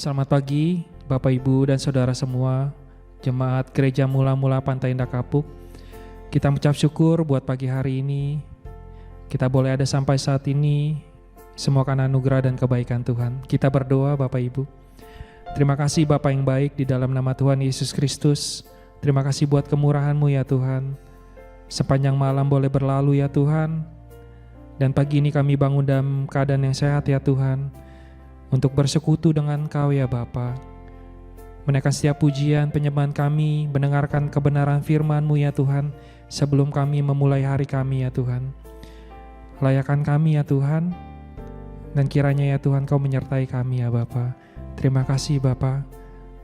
Selamat pagi Bapak Ibu dan Saudara semua, Jemaat Gereja Mula-Mula Pantai Indah Kapuk. Kita mengucap syukur buat pagi hari ini. Kita boleh ada sampai saat ini, semua karena anugerah dan kebaikan Tuhan. Kita berdoa Bapak Ibu. Terima kasih Bapa yang baik, di dalam nama Tuhan Yesus Kristus. Terima kasih buat kemurahan-Mu ya Tuhan. Sepanjang malam boleh berlalu ya Tuhan. Dan pagi ini kami bangun dalam keadaan yang sehat ya Tuhan, untuk bersekutu dengan Kau ya Bapa. Menaikkan setiap pujian penyembahan kami, mendengarkan kebenaran firman-Mu ya Tuhan, sebelum kami memulai hari kami ya Tuhan. Layakan kami ya Tuhan, dan kiranya ya Tuhan Kau menyertai kami ya Bapa. Terima kasih Bapa,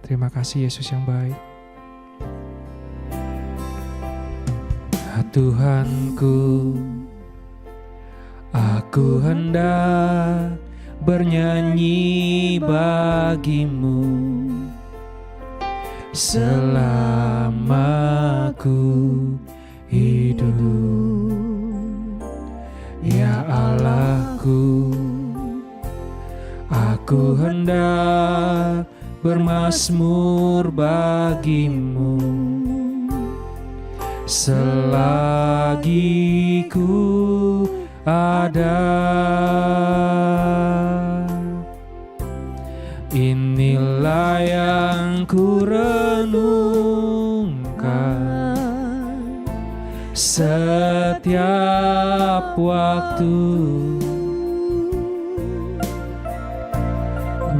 terima kasih Yesus yang baik. Ya Tuhanku, aku hendak bernyanyi bagimu selama ku hidup. Ya Allahku, aku hendak bermazmur bagimu selagi ku ada. Inilah yang ku renungkan setiap waktu,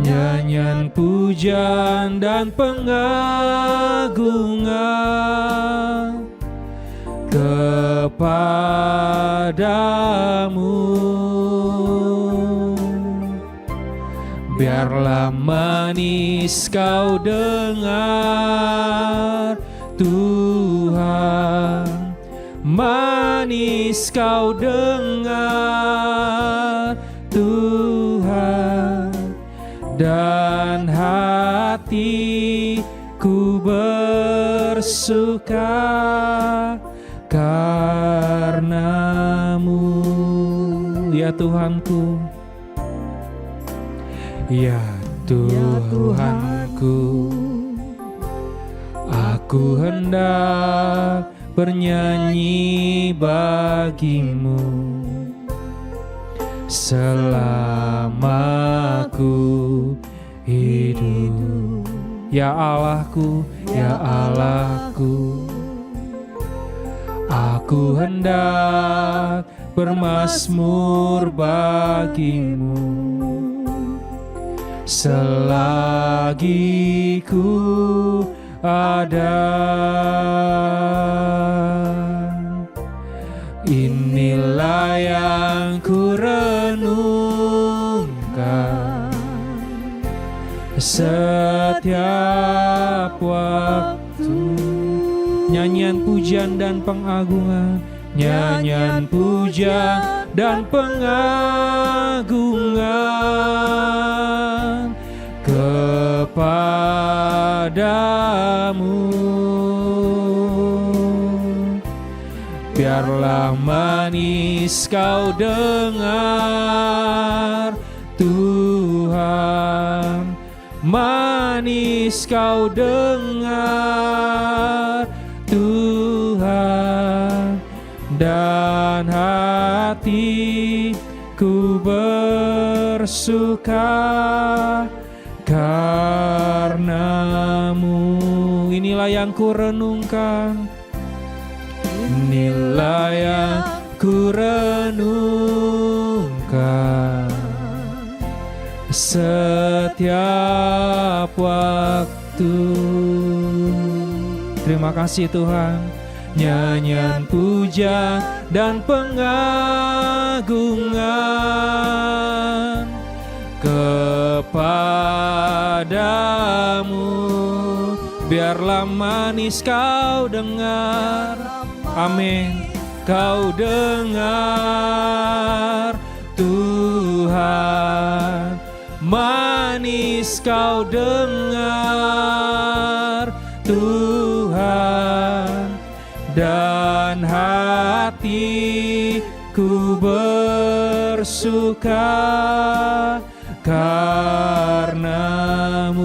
nyanyian pujian dan pengagungan kepadamu. Biarlah manis kau dengar Tuhan, manis kau dengar Tuhan, dan hatiku bersuka karena-Mu ya Tuhanku. Ya Tuhanku, aku hendak bernyanyi bagimu selama ku hidup. Ya Allahku, ya Allahku, aku hendak bermazmur bagimu selagi ku ada. Inilah yang ku renungkan setiap waktu, nyanyian pujian dan pengagungan, nyanyian pujian dan pengagungan kepadamu. Biarlah manis kau dengar Tuhan, manis kau dengar Tuhan, dan hatiku bersuka karena-Mu. Inilah yang ku renungkan, inilah yang ku renungkan setiap waktu. Terima kasih Tuhan. Nyanyian puja dan pengagungan kepadamu. Biarlah manis kau dengar, amin, kau dengar Tuhan, manis kau dengar Tuhan, dan hatiku bersuka karena-Mu.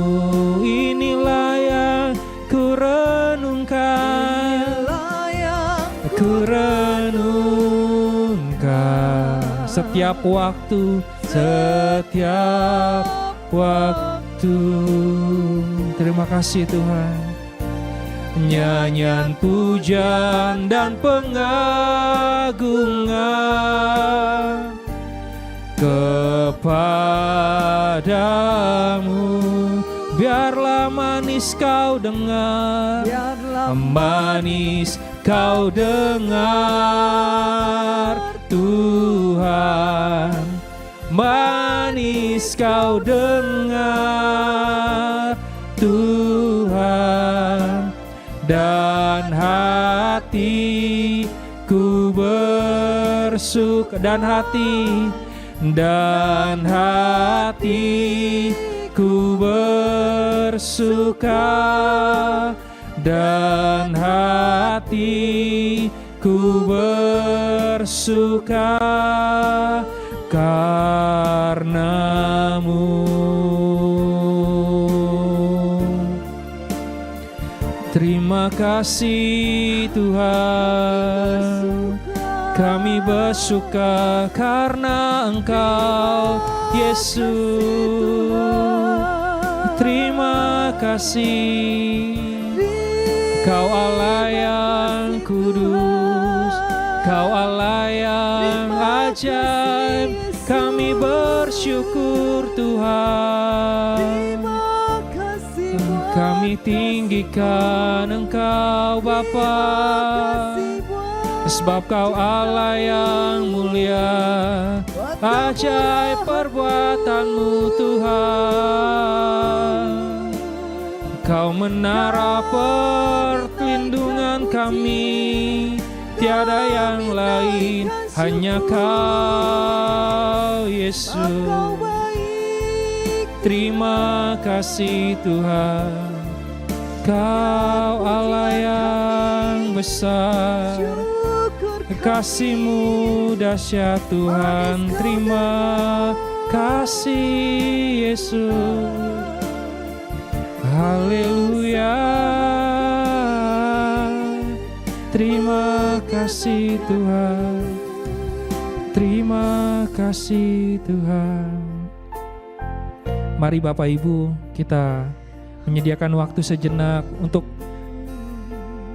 setiap waktu, setiap waktu. Terima kasih Tuhan. Nyanyian pujian dan pengagungan kepadamu. Biarlah manis kau dengar, manis kau dengar Tuhan, manis kau dengar Tuhan, dan hatiku bersuka, dan hatiku bersuka, dan hatiku bersuka karenamu. Terima kasih Tuhan, kami bersuka karena Engkau Yesus. Terima kasih, Kau Allah yang kudus, Kau Allah yang ajaib. Kami bersyukur Tuhan, kami tinggikan Engkau Bapa, sebab Kau Allah yang mulia, ajaib perbuatan-Mu Tuhan. Kau menara perlindungan kami, tiada yang lain, hanya Kau Yesus. Terima kasih Tuhan, Kau Allah yang besar, kasih-Mu dahsyat Tuhan. Terima kasih Yesus. Haleluya. Terima kasih Tuhan, terima kasih Tuhan. Mari Bapak Ibu, kita menyediakan waktu sejenak untuk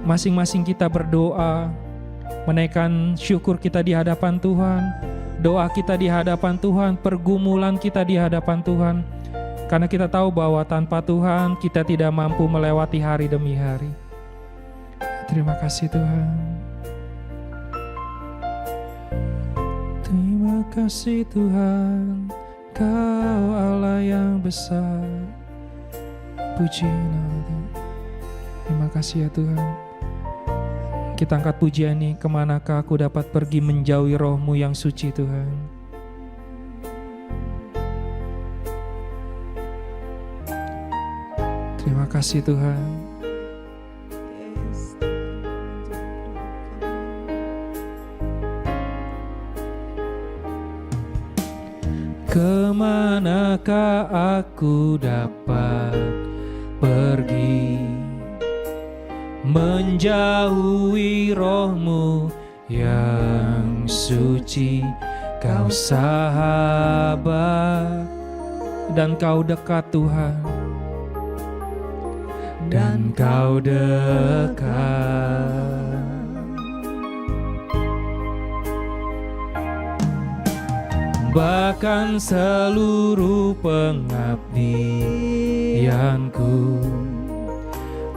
masing-masing kita berdoa, menaikkan syukur kita di hadapan Tuhan, doa kita di hadapan Tuhan, pergumulan kita di hadapan Tuhan. Karena kita tahu bahwa tanpa Tuhan kita tidak mampu melewati hari demi hari. Terima kasih Tuhan. Terima kasih Tuhan, Kau Allah yang besar. Puji nama. Terima kasih ya Tuhan. Kita angkat pujian ini, kemanakah aku dapat pergi menjauhi Roh-Mu yang suci Tuhan. Terima kasih Tuhan. Kemanakah aku dapat pergi menjauhi Roh-Mu yang suci. Kau sahabat dan Kau dekat Tuhan, dan Kau dekat. Bahkan seluruh pengabdianku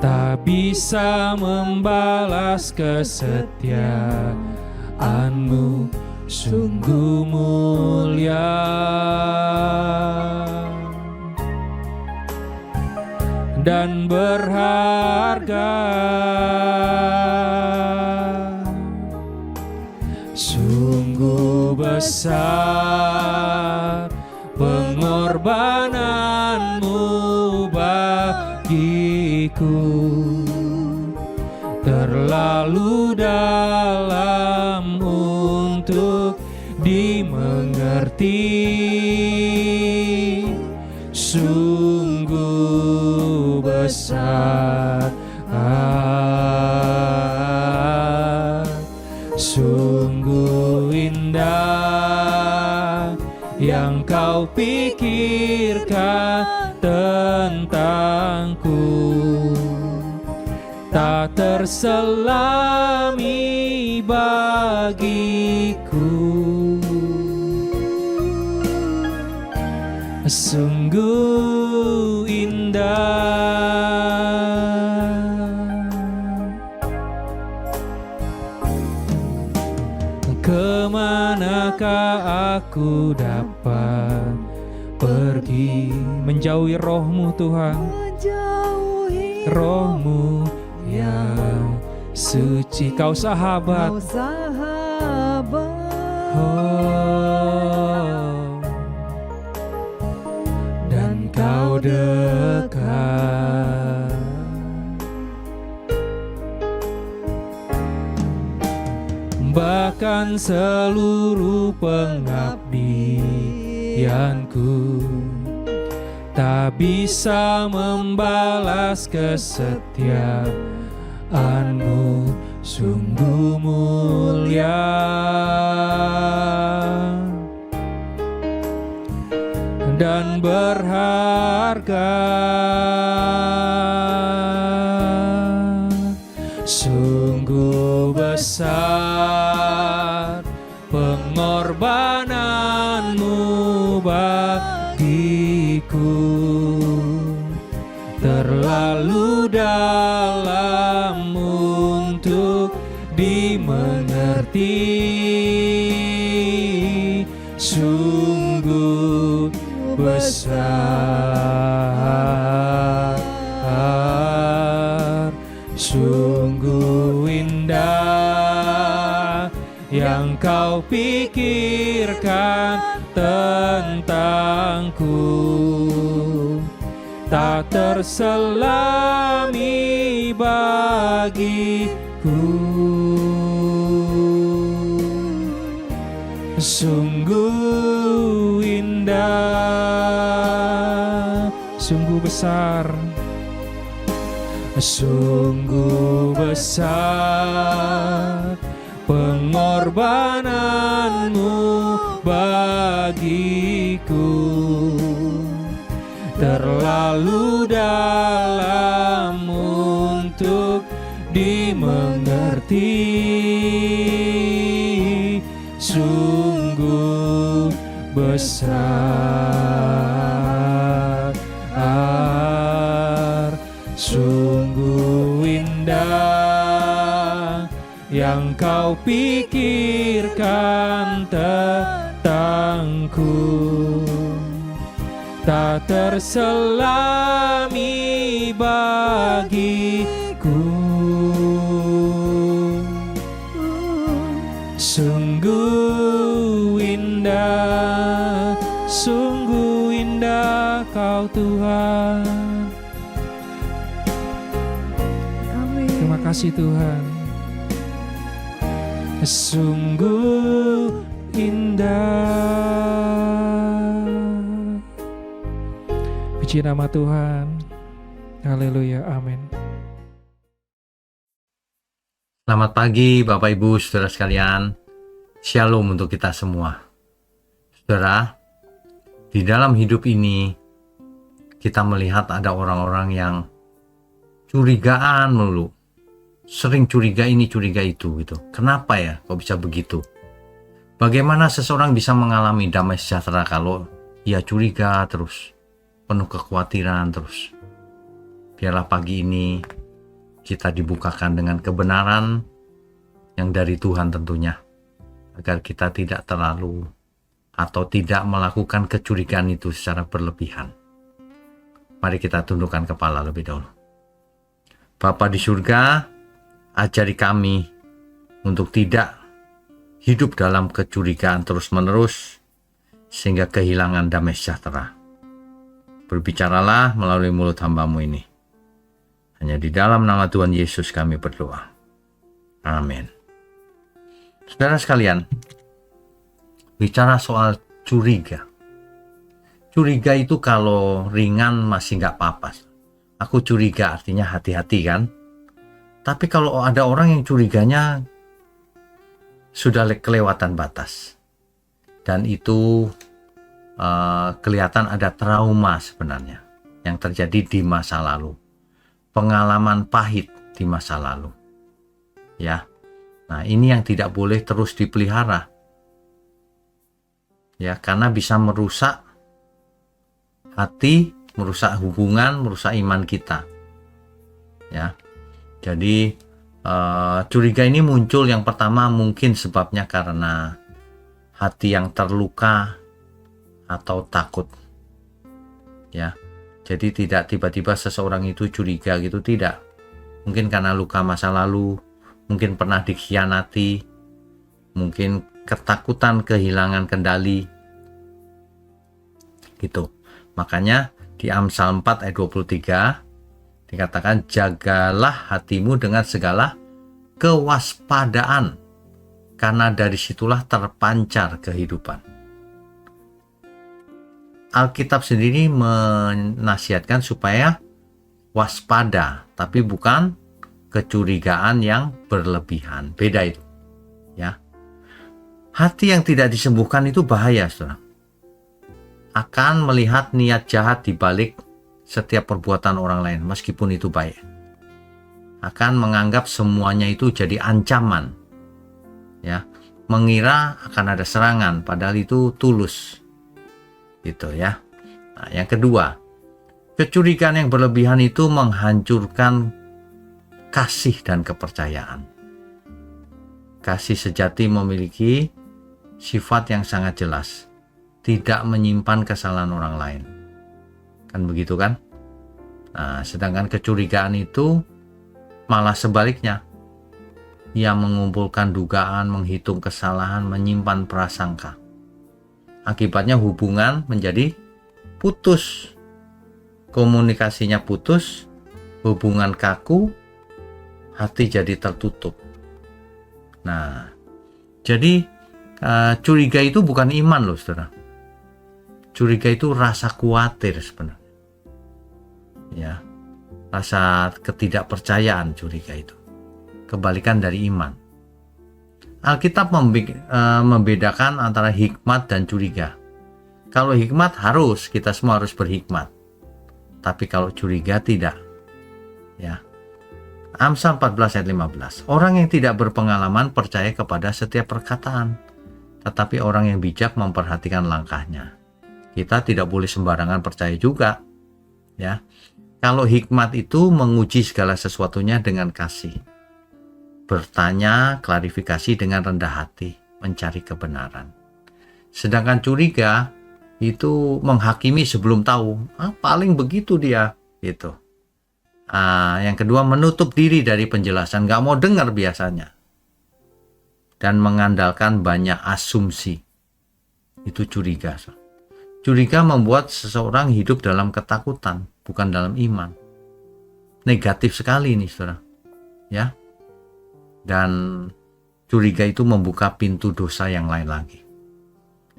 tak bisa membalas kesetiaan-Mu, sungguh mulia dan berharga. Sungguh besar pengorbanan-Mu bagiku, terlalu dalam untuk dimengerti. Sungguh besar, sungguh indah pikirkan tentangku, tak terselami bagiku. Sungguh indah kemanakah aku dapat pergi, menjauhi roh-Mu Tuhan, roh-Mu yang suci. Kau sahabat, oh, dan Kau dekat. Bahkan seluruh pengabdianku tak bisa membalas kesetiaan-Mu, sungguh mulia dan berharga. Sungguh besar pengorbanan-Mu bagiku, terlalu dalam untuk dimengerti. Sungguh besar, sungguh indah yang Kau pikirkan tentangku, tak terselami bagiku. Sungguh indah, sungguh besar, sungguh besar pengorbanan-Mu bagiku, terlalu dalam untuk dimengerti. Sungguh besar, sungguh indah yang Kau pikirkan tentangku, tak terselami bagiku. Sungguh indah, sungguh indah Kau Tuhan. Terima kasih Tuhan. Sungguh indah. Puji nama Tuhan. Haleluya, amin. Selamat pagi Bapak Ibu Saudara sekalian. Shalom untuk kita semua. Saudara, di dalam hidup ini kita melihat ada orang-orang yang curigaan melulu. Sering curiga ini, curiga itu gitu. Kenapa ya kok bisa begitu? Bagaimana seseorang bisa mengalami damai sejahtera kalau ia curiga terus, penuh kekhawatiran terus? Biarlah pagi ini kita dibukakan dengan kebenaran yang dari Tuhan tentunya, agar kita tidak terlalu atau tidak melakukan kecurigaan itu secara berlebihan. Mari kita tundukkan kepala lebih dahulu. Bapa di surga, ajari kami untuk tidak hidup dalam kecurigaan terus-menerus sehingga kehilangan damai sejahtera. Berbicaralah melalui mulut hamba-Mu ini. Hanya di dalam nama Tuhan Yesus kami berdoa. Amin. Saudara sekalian, bicara soal curiga. Curiga itu kalau ringan masih nggak apa-apa. Aku curiga artinya hati-hati kan. Tapi kalau ada orang yang curiganya sudah kelewatan batas. Dan itu kelihatan ada trauma sebenarnya yang terjadi di masa lalu, pengalaman pahit di masa lalu, ya. Nah, ini yang tidak boleh terus dipelihara, ya, karena bisa merusak hati, merusak hubungan, merusak iman kita, ya. Jadi curiga ini muncul yang pertama mungkin sebabnya karena hati yang terluka atau takut, ya. Jadi tidak tiba-tiba seseorang itu curiga gitu, tidak. Mungkin karena luka masa lalu, mungkin pernah dikhianati, mungkin ketakutan kehilangan kendali, gitu. Makanya di Amsal 4 ayat 23 dikatakan, jagalah hatimu dengan segala kewaspadaan, karena dari situlah terpancar kehidupan. Alkitab sendiri menasihatkan supaya waspada, tapi bukan kecurigaan yang berlebihan. Beda itu, ya. Hati yang tidak disembuhkan itu bahaya, saudara. Akan melihat niat jahat di balik setiap perbuatan orang lain, meskipun itu baik. Akan menganggap semuanya itu jadi ancaman, ya. Mengira akan ada serangan, padahal itu tulus, gitu ya. Nah, yang kedua, kecurigaan yang berlebihan itu menghancurkan kasih dan kepercayaan. Kasih sejati memiliki sifat yang sangat jelas, tidak menyimpan kesalahan orang lain. Kan begitu kan? Nah, sedangkan kecurigaan itu malah sebaliknya. Ia mengumpulkan dugaan, menghitung kesalahan, menyimpan prasangka. Akibatnya hubungan menjadi putus. Komunikasinya putus, hubungan kaku, hati jadi tertutup. Nah, jadi curiga itu bukan iman loh, saudara. Curiga itu rasa khawatir sebenarnya, ya, rasa ketidakpercayaan. Curiga itu kebalikan dari iman. Alkitab membedakan antara hikmat dan curiga. Kalau hikmat kita semua harus berhikmat, tapi kalau curiga tidak, ya. Amsal 14 ayat 15. Orang yang tidak berpengalaman percaya kepada setiap perkataan, tetapi orang yang bijak memperhatikan langkahnya. Kita tidak boleh sembarangan percaya juga, ya. Kalau hikmat itu menguji segala sesuatunya dengan kasih, bertanya, klarifikasi dengan rendah hati, mencari kebenaran. Sedangkan curiga itu menghakimi sebelum tahu, paling begitu dia, gitu. Yang kedua, menutup diri dari penjelasan, gak mau dengar biasanya, dan mengandalkan banyak asumsi. Itu curiga. Curiga membuat seseorang hidup dalam ketakutan, bukan dalam iman. Negatif sekali ini, saudara, ya. Dan curiga itu membuka pintu dosa yang lain lagi.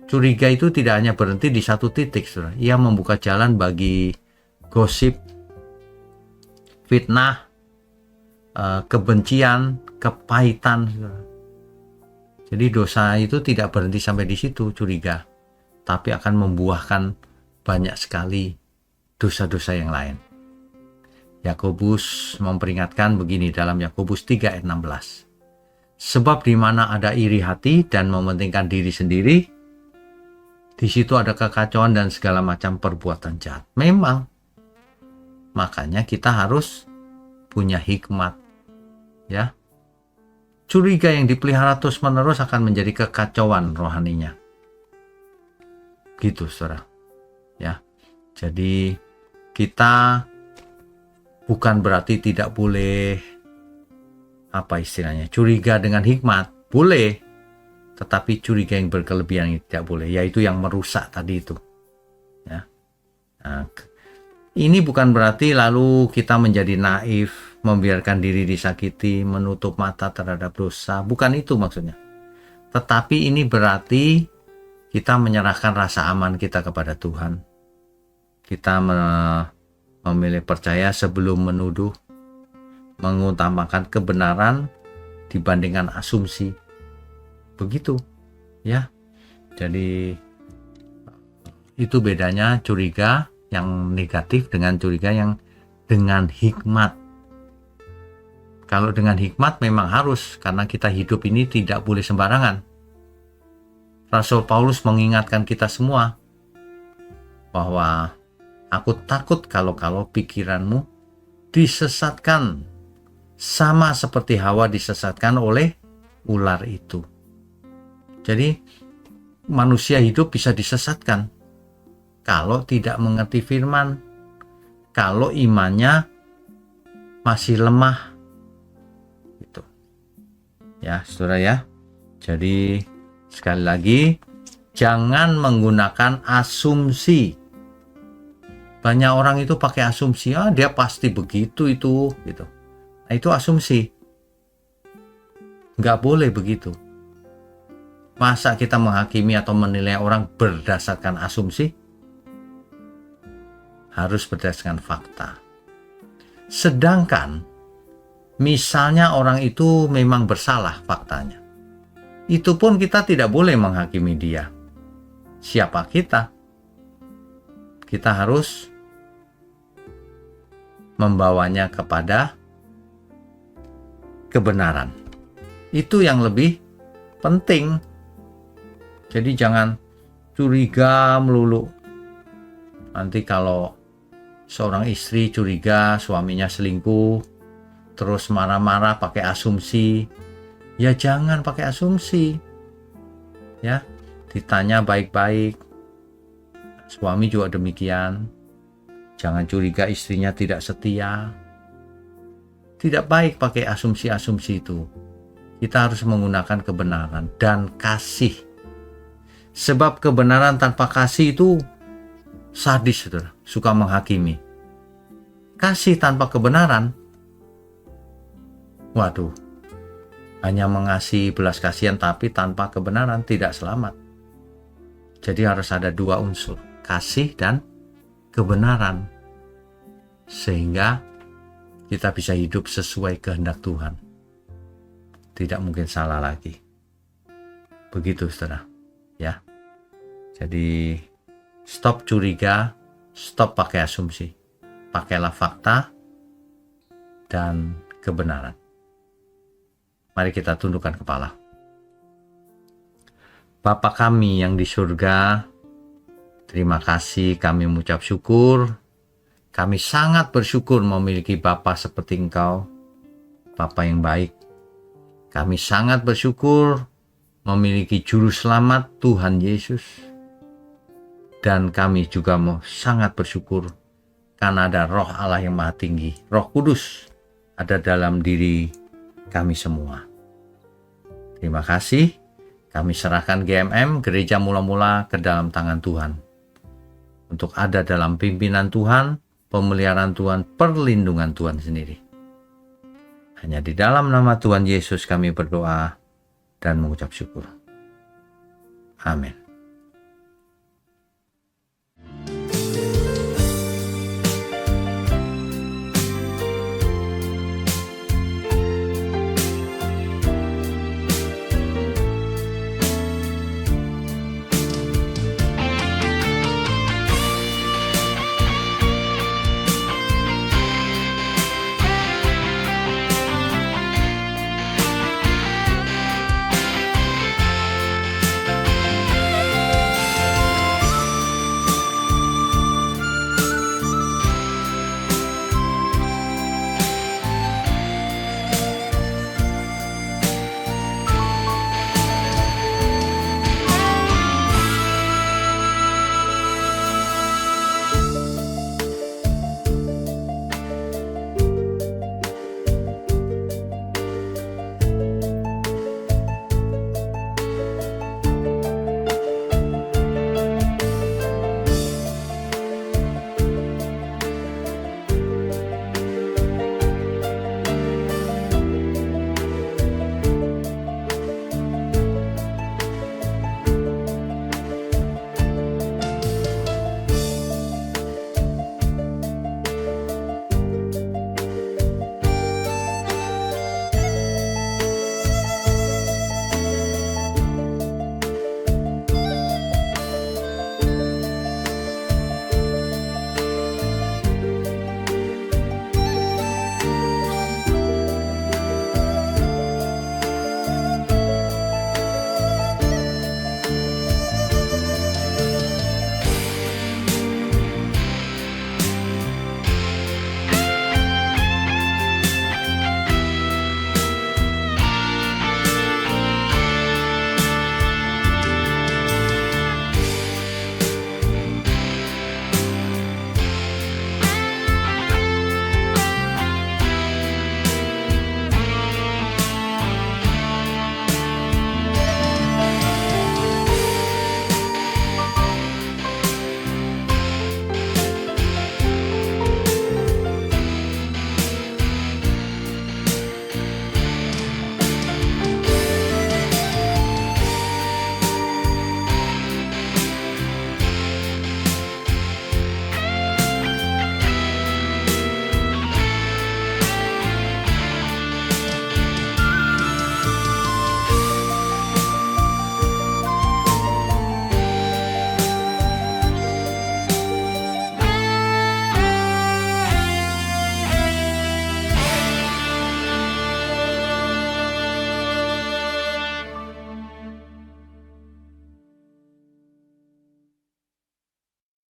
Curiga itu tidak hanya berhenti di satu titik, saudara. Ia membuka jalan bagi gosip, fitnah, kebencian, kepahitan. Jadi dosa itu tidak berhenti sampai di situ, curiga, tapi akan membuahkan banyak sekali dosa-dosa yang lain. Yakobus memperingatkan begini dalam Yakobus 3 ayat 16. Sebab di mana ada iri hati dan mementingkan diri sendiri, di situ ada kekacauan dan segala macam perbuatan jahat. Memang, makanya kita harus punya hikmat, ya. Curiga yang dipelihara terus-menerus akan menjadi kekacauan rohaninya. Gitu, saudara. Ya. Jadi kita bukan berarti tidak boleh, apa istilahnya, curiga dengan hikmat. Boleh, tetapi curiga yang berkelebihan tidak boleh, yaitu yang merusak tadi itu. Ya. Nah, ini bukan berarti lalu kita menjadi naif, membiarkan diri disakiti, menutup mata terhadap dosa. Bukan itu maksudnya. Tetapi ini berarti kita menyerahkan rasa aman kita kepada Tuhan. Kita memilih percaya sebelum menuduh, mengutamakan kebenaran dibandingkan asumsi. Begitu, ya. Jadi Itu bedanya curiga yang negatif dengan curiga yang dengan hikmat. Kalau dengan hikmat memang harus, karena kita hidup ini tidak boleh sembarangan. Rasul Paulus mengingatkan kita semua bahwa aku takut kalau pikiranmu disesatkan sama seperti Hawa disesatkan oleh ular itu. Jadi manusia hidup bisa disesatkan kalau tidak mengerti firman, kalau imannya masih lemah. Gitu. Ya, saudara ya. Jadi sekali lagi, jangan menggunakan asumsi. Banyak orang itu pakai asumsi, dia pasti begitu itu, gitu. Nah, itu asumsi. Nggak boleh begitu. Masa kita menghakimi atau menilai orang berdasarkan asumsi? Harus berdasarkan fakta. Sedangkan, misalnya orang itu memang bersalah faktanya. Itu pun kita tidak boleh menghakimi dia. Siapa kita? Kita harus membawanya kepada kebenaran. Itu yang lebih penting. Jadi jangan curiga melulu. Nanti kalau seorang istri curiga suaminya selingkuh, terus marah-marah pakai asumsi, ya jangan pakai asumsi. Ya, ditanya baik-baik. Suami juga demikian. Jangan curiga istrinya tidak setia. Tidak baik pakai asumsi-asumsi itu. Kita harus menggunakan kebenaran dan kasih. Sebab kebenaran tanpa kasih itu sadis, saudara, suka menghakimi. Kasih tanpa kebenaran, waduh, hanya mengasihi belas kasihan tapi tanpa kebenaran tidak selamat. Jadi harus ada dua unsur, kasih dan kebenaran, sehingga kita bisa hidup sesuai kehendak Tuhan. Tidak mungkin salah lagi. Begitu, saudara. Ya. Jadi stop curiga, stop pakai asumsi. Pakailah fakta dan kebenaran. Mari kita tundukkan kepala. Bapa kami yang di surga, terima kasih, kami mengucap syukur. Kami sangat bersyukur memiliki Bapa seperti Engkau, Bapa yang baik. Kami sangat bersyukur memiliki Juru Selamat Tuhan Yesus. Dan kami juga sangat bersyukur karena ada Roh Allah yang Maha Tinggi, Roh Kudus ada dalam diri kami semua. Terima kasih. Kami serahkan GMM, Gereja Mula-Mula, ke dalam tangan Tuhan. Untuk ada dalam pimpinan Tuhan, pemeliharaan Tuhan, perlindungan Tuhan sendiri. Hanya di dalam nama Tuhan Yesus kami berdoa dan mengucap syukur. Amin.